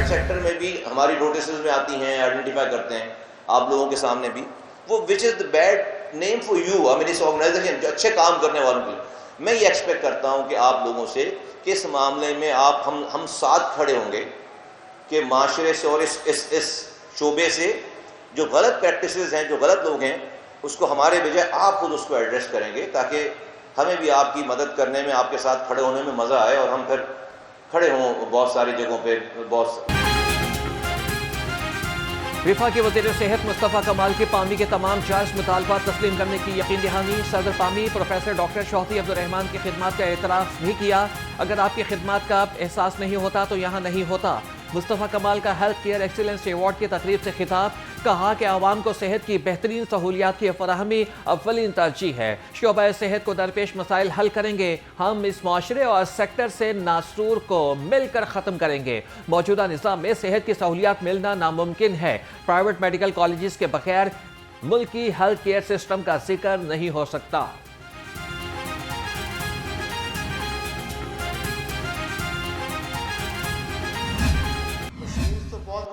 Sector में भी हमारी नोटिस में आती हैं, आइडेंटिफाई करते हैं आप लोगों के सामने भी, वो which is the bad name for you, I mean इस ऑर्गेनाइजेशन जो अच्छे काम करने वालों के लिए। मैं ये एक्सपेक्ट करता हूँ कि आप लोगों से कि इस मामले में आप हम साथ खड़े होंगे कि माशरे से और इस शोबे से जो गलत प्रैक्टिसेस हैं, जो गलत लोग हैं, उसको हमारे बजाय आप खुद उसको एड्रेस करेंगे, ताकि हमें भी आपकी मदद करने में, आपके साथ खड़े होने में मज़ा आए और हम फिर खड़े हों बहुत सारी जगहों पे। वफाकी वज़ीर सेहत मुस्तफ़ा कमाल की पामी के तमाम जायज़ मुतालबात तस्लीम करने की यकीन दहानी। सदर पामी प्रोफेसर डॉक्टर शौहती अब्दुर्रहमान की खिदमत का एतराफ़ भी किया। अगर आपकी खिदमत का एहसास नहीं होता तो यहाँ नहीं होता। मुस्तफ़ा कमाल का हेल्थ केयर एक्सीलेंस अवार्ड की तकरीब से खिताब। कहा कि आवाम को सेहत की बेहतरीन सहूलियात की फराहमी अव्वलीन तरजीह है। शोबा सेहत को दरपेश मसाइल हल करेंगे। हम इस माशरे और सेक्टर से नासूर को मिलकर ख़त्म करेंगे। मौजूदा निज़ाम में सेहत की सहूलियात मिलना नामुमकिन है। प्राइवेट मेडिकल कॉलेज के बगैर मुल्की हेल्थ केयर सिस्टम का जिक्र नहीं हो सकता।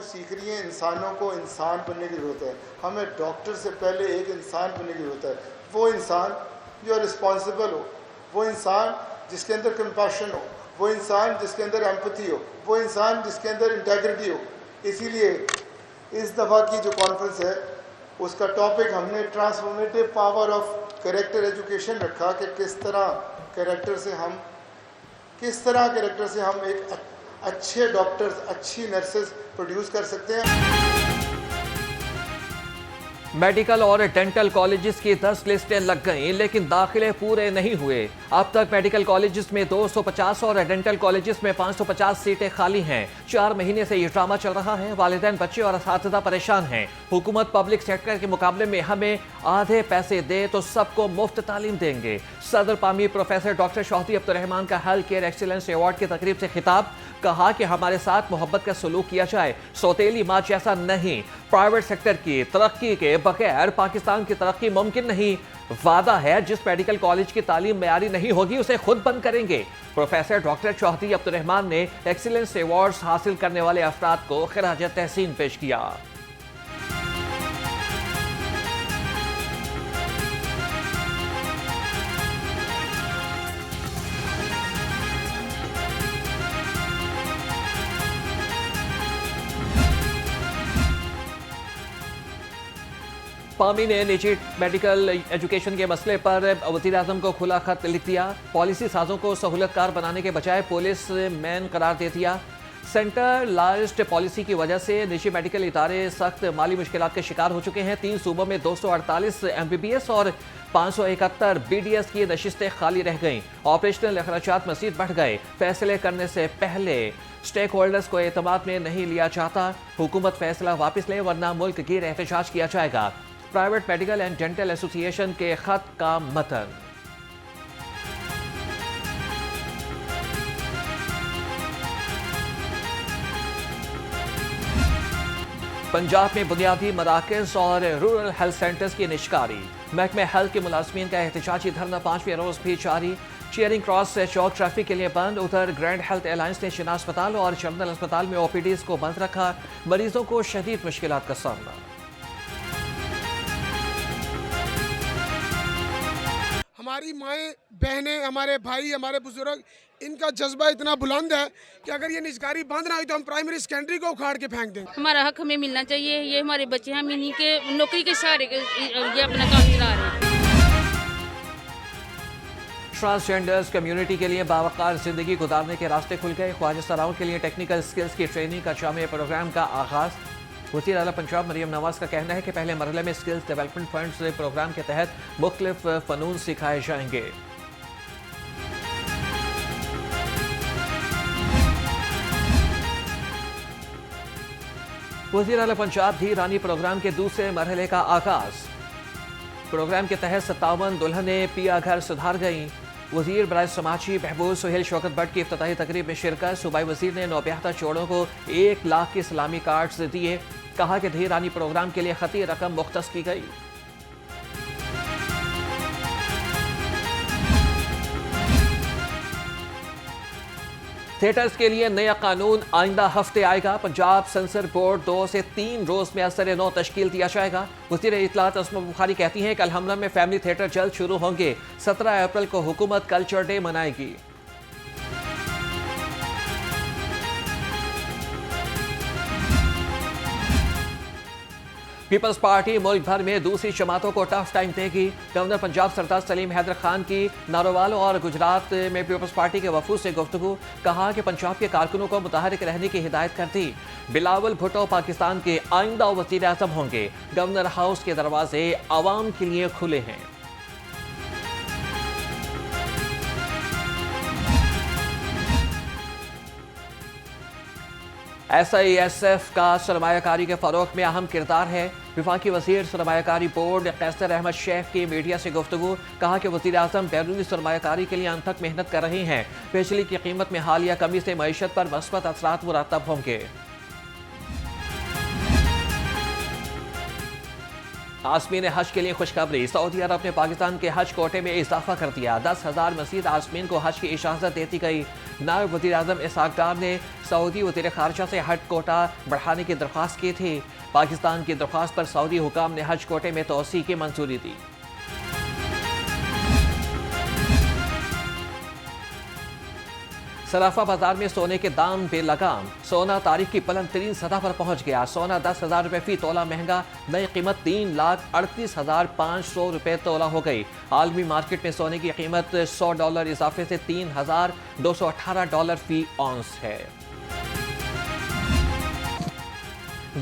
सीख रही है, इंसानों को इंसान बनने की ज़रूरत है। हमें डॉक्टर से पहले एक इंसान बनने की ज़रूरत है। वो इंसान जो रिस्पॉन्सिबल हो, वो इंसान जिसके अंदर कंपैशन हो, वो इंसान जिसके अंदर एम्पैथी हो, वो इंसान जिसके अंदर इंटेग्रिटी हो। इसीलिए इस दफ़ा की जो कॉन्फ्रेंस है उसका टॉपिक हमने transformative power of character education रखा कि किस तरह कैरेक्टर से हम एक अच्छे डॉक्टर्स, अच्छी नर्सेज प्रोड्यूस कर सकते हैं। मेडिकल और डेंटल कॉलेजेस की 10 लिस्टें लग गईं, लेकिन दाखिले पूरे नहीं हुए। अब तक मेडिकल कॉलेजेस में 250 और डेंटल कॉलेजेस में 550 सीटें खाली हैं। 4 महीने से ये ड्रामा चल रहा है। वालिदैन, बच्चे और असातिज़ा परेशान हैं। हुकूमत पब्लिक सेक्टर के मुकाबले में हमें आधे पैसे दे तो सबको मुफ्त तालीम देंगे। सदर पामी प्रोफेसर डॉक्टर शौहती अब्दुर्रहमान का हेल्थ केयर एक्सीलेंस अवार्ड की तकरीब से खिताब। कहा कि हमारे साथ मोहब्बत का सलूक किया जाए, सौतेली माँ जैसा नहीं। प्राइवेट सेक्टर की तरक्की के बगैर पाकिस्तान की तरक्की मुमकिन नहीं। वादा है जिस मेडिकल कॉलेज की तालीम मेयारी नहीं होगी उसे खुद बंद करेंगे। प्रोफेसर डॉक्टर शौहती अब्दुर्रहमान ने एक्सीलेंस अवार्ड्स हासिल करने वाले अफराद को खिराज तहसीन पेश किया। पामी ने निजी मेडिकल एजुकेशन के मसले पर वज़ीर आज़म को खुला खत लिख दिया। पॉलिसी साजों को सहूलतकार बनाने के बजाय पुलिस मैन करार दे दिया। सेंट्रलाइज्ड पॉलिसी की वजह से निजी मेडिकल इदारे सख्त माली मुश्किलात के शिकार हो चुके हैं। 3 सूबों में 248 MBBS और 571 BDS की नशिस्तें खाली रह गईं। ऑपरेशनल अखराजात मज़ीद बढ़ गए। फैसले करने से पहले स्टेक होल्डर्स को एतमाद में नहीं लिया जाता। हुकूमत फैसला वापस ले वरना मुल्क गिर एहतजाज किया जाएगा। Private medical and dental association के खत का मतन। पंजाब में बुनियादी मराकज़ और रूरल हेल्थ सेंटर्स की निशकारी। महकमे हेल्थ के मुलाजमीन का एहतजाजी धरना 5वें रोज भी जारी। चेयरिंग क्रॉस से चौक ट्रैफिक के लिए बंद। उधर ग्रैंड हेल्थ एलायंस ने शिना अस्पताल और जनरल अस्पताल में OPDs को बंद रखा। मरीजों को शदीद मुश्किलात का सामना। हमारी माएँ, बहनें, हमारे भाई, हमारे बुजुर्ग, इनका जज्बा इतना बुलंद है कि अगर ये निजकारी बंद ना हुई तो हम प्राइमरी सेकेंडरी को उखाड़ के फेंक दें। हमारा हक हमें मिलना चाहिए। ये हमारे बच्चे हम इन्हीं के नौकरी के सहारे ये अपना काम चला रहे हैं। ट्रांसजेंडर्स कम्युनिटी के लिए बावकार जिंदगी गुजारने के रास्ते खुल गए। ख्वाजा सराओं के लिए टेक्निकल स्किल्स की ट्रेनिंग का जामिया प्रोग्राम का आगाज। वज़ीर आला पंजाब मरियम नवाज का कहना है कि पहले मरहले में स्किल्स डेवलपमेंट फंड्स प्रोग्राम के तहत मुख्तलिफ फ़नून सिखाए जाएंगे। वज़ीर आला पंजाब धी रानी प्रोग्राम के दूसरे मरहले का आगाज। प्रोग्राम के तहत 57 दुल्हनें पिया घर सुधार गईं। वज़ीर बराए समाजी बहबूद सुहेल शौकत भट्ट की इफ्तिताही तकरीब में शिरकत। सूबाई वज़ीर ने 972 जोड़ों को 1 लाख के सलामी कार्ड्स दिए। कहा कि धी रानी प्रोग्राम के लिए खती रकम मुख्तस की गई। थिएटर्स के लिए नया कानून आइंदा हफ्ते आएगा। पंजाब सेंसर बोर्ड 2 से 3 रोज में असर नौ तश्कील दिया जाएगा। वज़ीर इत्तलात अस्मा बुखारी कहती हैं कि अलहमरा में फैमिली थिएटर जल्द शुरू होंगे। 17 अप्रैल को हुकूमत कल्चर डे मनाएगी। पीपल्स पार्टी मुल्क भर में दूसरी जमातों को टफ टाइम देगी। गवर्नर पंजाब सरदार सलीम हैदर खान की नारोवाल और गुजरात में पीपल्स पार्टी के वफूद से गुफ्तगू। कहा कि पंजाब के कारकुनों को मुतहरिक रहने की हिदायत कर दी। बिलावल भुट्टो पाकिस्तान के आइंदा वज़ीर आज़म होंगे। गवर्नर हाउस के दरवाजे आवाम के लिए खुले हैं। SISF का सरमायाकारी के फ़रोग़ में अहम किरदार है। वफाकी वज़ीर सरमायाकारी बोर्ड कैसर अहमद शेख की मीडिया से गुफ्तगू। कहा कि वज़ीर आज़म बैरूनी सरमायाकारी के लिए अनथक मेहनत कर रहे हैं। बिजली की कीमत में हालिया कमी से मईशत पर मस्बत असरात मुरतब होंगे। आज़मीन हज के लिए खुशखबरी। सऊदी अरब ने पाकिस्तान के हज कोटे में इजाफा कर दिया। 10,000 मज़ीद आज़मीन को हज की इजाज़त देती गई। नायब वज़ीर आज़म इसहाक़ डार ने सऊदी वज़ीर ख़ारिजा से हज कोटा बढ़ाने की दरख्वास्त की थी। पाकिस्तान की दरख्वास्त पर सऊदी हुकाम ने हज कोटे में तोसी की मंजूरी दी। सराफा बाजार में सोने के दाम बेलगाम। सोना तारीख की बुलंद तरीन सतह पर पहुंच गया। सोना 10,000 रुपये फी तोला महंगा। नई कीमत $3,38,500 रुपये तोला हो गई। आलमी मार्केट में सोने की कीमत $100 इजाफे से $3,218 फी औंस है।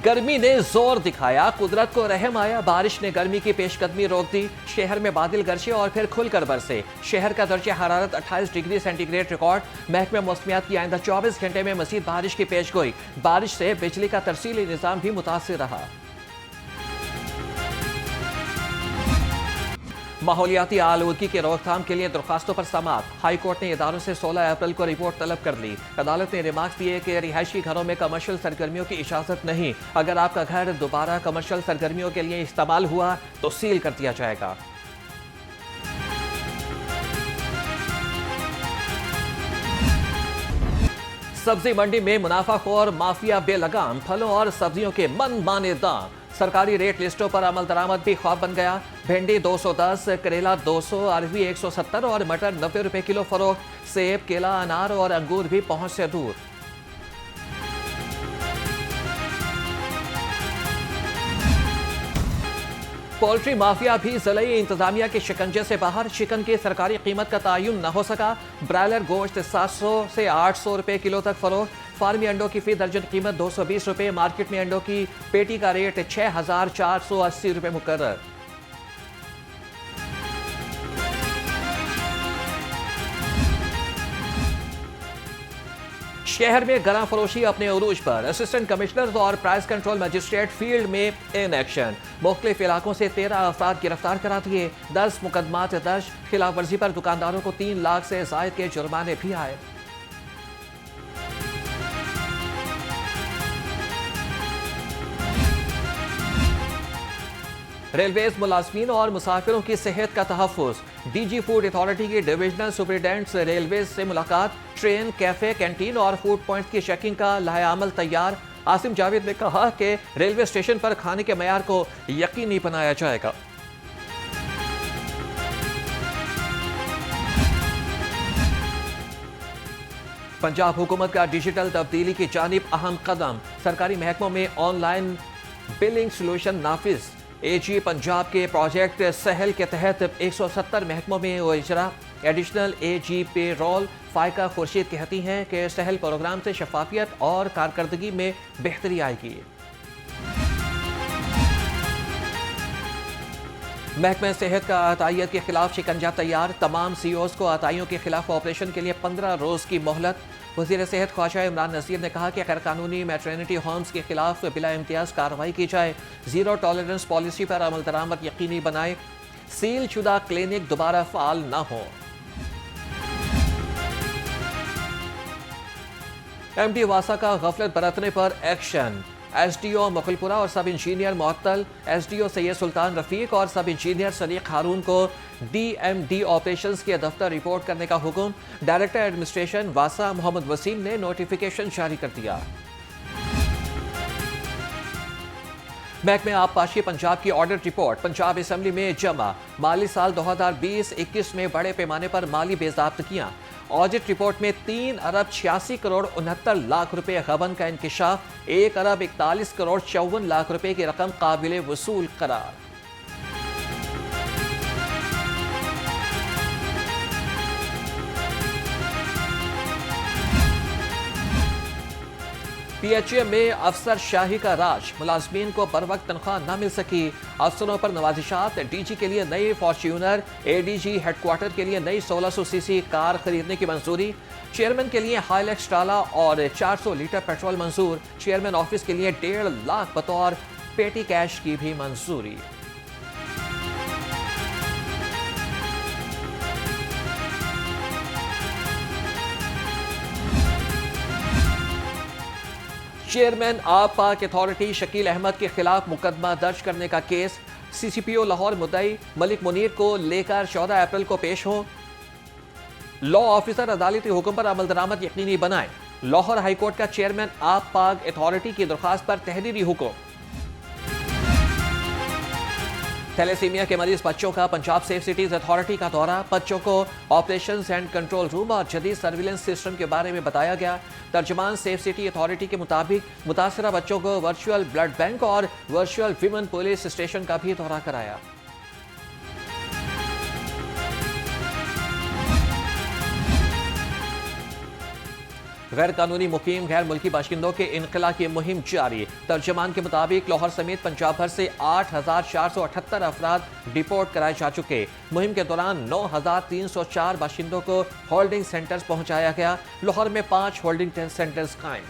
गर्मी ने जोर दिखाया, कुदरत को रहम आया। बारिश ने गर्मी की पेशकदमी रोक दी। शहर में बादल गरजे और फिर खुलकर बरसे। शहर का दर्जा हरारत 28 डिग्री सेंटीग्रेड रिकॉर्ड। महकमा मौसमियात की आइंदा 24 घंटे में मजीद बारिश की पेशगोई। बारिश से बिजली का तरसीली निज़ाम भी मुतासिर रहा। माहौलियाती आलूदगी की रोकथाम के लिए दरख्वास्तों पर समाअत। हाई कोर्ट ने इदारों से 16 अप्रैल को रिपोर्ट तलब कर ली। अदालत ने रिमार्क दिए कि रिहायशी घरों में कमर्शियल सरगर्मियों की इजाज़त नहीं। अगर आपका घर दोबारा कमर्शियल सरगर्मियों के लिए इस्तेमाल हुआ तो सील कर दिया जाएगा। सब्जी मंडी में मुनाफाखोर माफिया बेलगाम। फलों और सब्जियों के मनमाने दाम। सरकारी रेट लिस्टों पर अमल दरामद भी ख्वाब बन गया। भिंडी 210, करेला 200, अरबी 170 और मटर 90 रुपए किलो फरोख्त। सेब, केला, अनार और अंगूर भी पहुंच से दूर। पोल्ट्री माफिया भी ज़िले इंतजामिया के शिकंजे से बाहर। चिकन की सरकारी कीमत का तयन न हो सका। ब्रायलर गोश्त 700 से 800 रुपए किलो तक फरोख्त। फार्मी अंडों की फी दर्जन कीमत 220 रुपए। मार्केट में अंडों की पेटी का रेट 6,480 रुपए मुकर्रर। शहर में गला फरोशी अपने उरूज पर। असिस्टेंट कमिश्नर और प्राइस कंट्रोल मजिस्ट्रेट फील्ड में इन एक्शन। मुख्तलिफ इलाकों से 13 अफराद गिरफ्तार करा दिए। 10 मुकदमात दर्ज। खिलाफ वर्जी पर दुकानदारों को 3 लाख से जायद के जुर्माने भी आए। रेलवेज मुलाजमीन और मुसाफिरों की सेहत का तहफ़्फ़ुज़। DG फूड अथॉरिटी की डिविजनल सुपरिटेंडेंट रेलवेज से मुलाकात। ट्रेन, कैफे, कैंटीन और फूड पॉइंट की चेकिंग का लाहेअमल तैयार। आसिम जावेद ने कहा कि रेलवे स्टेशन पर खाने के मयार को यकीनी बनाया जाएगा। पंजाब हुकूमत का डिजिटल तब्दीली की जानिब अहम कदम। सरकारी महकमों में ऑनलाइन बिलिंग सोल्यूशन नाफिज। AG पंजाब के प्रोजेक्ट सहल के तहत 170 महकमों में वो इजरा। Additional AG pay roll Faiqa Khurshid कहती हैं कि सहल प्रोग्राम से शफाफियत और कारकर्दगी में बेहतरी आएगी। महकमा सेहत का अतायत के खिलाफ शिकंजा तैयार। तमाम CEOs को अताइयों के खिलाफ ऑपरेशन के लिए 15 रोज की मोहलत। वज़ीर सेहत ख्वाजा इमरान नज़ीर ने कहा कि गैर कानूनी मैटरनिटी होम्स के खिलाफ बिला इम्तियाज़ कार्रवाई की जाए। जीरो टॉलरेंस पॉलिसी पर अमल दरामद यकीनी बनाए। सील शुदा क्लिनिक दोबारा फ़ाल न हो। MD वासा का गफलत बरतने पर एक्शन। SDO मुखलपुरा और सब इंजीनियर मुअत्तल, SDO सैयद सुल्तान रफीक और सब इंजीनियर सदीक हारून को DMD ऑपरेशंस के दफ्तर रिपोर्ट करने का हुक्म। डायरेक्टर एडमिनिस्ट्रेशन वासा मोहम्मद वसीम ने नोटिफिकेशन जारी कर दिया। महकमे आबपाशी पंजाब की ऑडिट रिपोर्ट पंजाब असेंबली में जमा। माली साल 2020-21 में बड़े पैमाने पर माली बेज़ाब्तगियां। ऑडिट रिपोर्ट में 3 अरब 86 करोड़ 69 लाख रुपए गबन का इंकिशाफ। 1 अरब 41 करोड़ 54 लाख रुपए की रकम काबिल वसूल करार। PHA में अफसर शाही का राज, मुलाजमीन को बर वक्त तनख्वाह न मिल सकी। अफसरों पर नवाजिशात, DG के लिए नई फॉर्च्यूनर, ADG हेडक्वार्टर के लिए नई 1600cc कार खरीदने की मंजूरी। चेयरमैन के लिए हाइलैक्स टाला और 400 लीटर पेट्रोल मंजूर। चेयरमैन ऑफिस के लिए 1.5 लाख बतौर पेटी कैश की भी मंजूरी। चेयरमैन आप पाक अथॉरिटी शकील अहमद के खिलाफ मुकदमा दर्ज करने का केस। CCPO लाहौर मुद्दई मलिक मुनीर को लेकर 14 अप्रैल को पेश हो। लॉ ऑफिसर अदालती हुक्म पर अमल दरामद यकीनी बनाए। लाहौर हाईकोर्ट का चेयरमैन आप पाक अथॉरिटी की दरख्वास्त पर तहरीरी हुक्म। थैलेसीमिया के मरीज बच्चों का पंजाब सेफ सिटीज अथॉरिटी का दौरा। बच्चों को ऑपरेशंस एंड कंट्रोल रूम और जदीद सर्विलेंस सिस्टम के बारे में बताया गया। तर्जमान सेफ सिटी अथॉरिटी के मुताबिक मुतासरा बच्चों को वर्चुअल ब्लड बैंक और वर्चुअल विमेन पुलिस स्टेशन का भी दौरा कराया। गैर कानूनी मुकीम गैर मुल्की बाशिंदों के इनखला की मुहिम जारी। तर्जमान के मुताबिक लाहौर समेत पंजाब भर से 8,478 अफराद डिपोर्ट कराए जा चुके। मुहिम के दौरान 9,304 बाशिंदों को होल्डिंग सेंटर्स पहुंचाया गया। लाहौर में 5 होल्डिंग सेंटर्स कायम।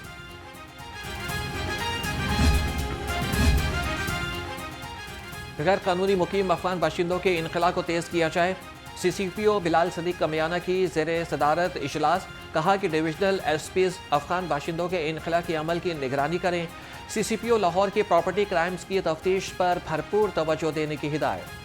गैर कानूनी मुकीम अफगान बाशिंदों के इनखला को तेज किया जाए। CCPO बिलाल सदीक कमियाना की ज़ेरे सदारत इजलास। कहा कि डिविजनल SPs अफगान बाशिंदों के इनखला के अमल की निगरानी करें। CCPO लाहौर की प्रॉपर्टी क्राइम्स की तफ्तीश पर भरपूर तवज्जो देने की हिदायत।